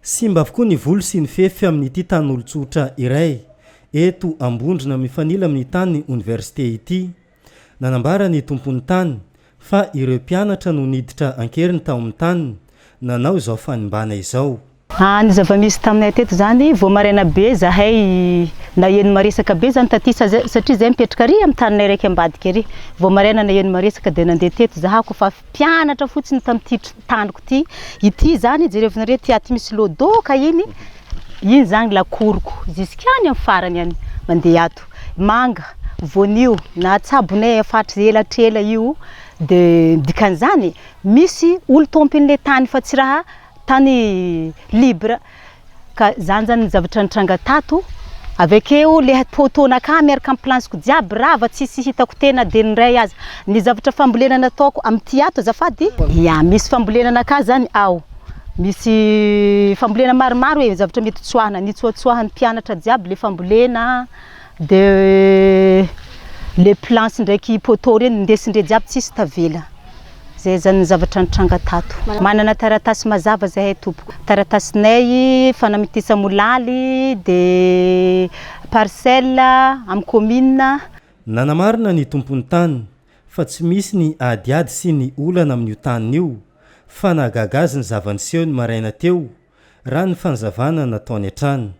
Simba avokoa ny volo sy ny fefy amin'ity tan'olon-tsotra iray eto ambondrina mifanila amin'ny tany université ity. Nanambara ny tompon'ny tany fa ireo mpianatra no niditra ankeriny tao amin'ny tany nanao izao fanimbana izao. Ny zava-misy taminay teto zany vao maraina be zahay naheno maresaka be zany taty satria zay mipetraka ary amin'ny taninay raiky ambadika ary. Vao maraina naheno maresaka dia nandeha teto zahako fa mpianatra fotsiny tamin'ity taniko ity. Ity zany jerevinareo ty aty misy lodoka iny zany lakoroko ziskany amin'ny farany any mandeha ato. Manga, voanio na tsabonay afatry elatrela io dia dikan'izany misy olo tompin'ilay tany fa tsy raha tany libre ka zany zavatra nitranga tato avekeo le potônaka miaraka amin'ny plansiko jiaby rava tsisy hitako tena de niray azy ny zavatra fambolena nataoko amin'ity ato azafady misy fambolena ka zany ao misy fambolena maromaro hoe zavatra mety tsoahana nitsoatsoahan'ny mpianatra jiaby le fambolena de le planche ndraiky potô reny ndesindre jiaby tsisy tavela. Zay zany zavatra nitranga tato. Manana taratasy mazava zahay tompoko. Taratasinay fanamitisa molaly de parcelle amin'ny commune. Nanamarina ny tompon'ny tany fa tsy misy ny adiady sy ny olana amin'io taniny io fa nahagaga azy ny zava-niseho ny maraina teo raha ny fanazavana nataony hatrany.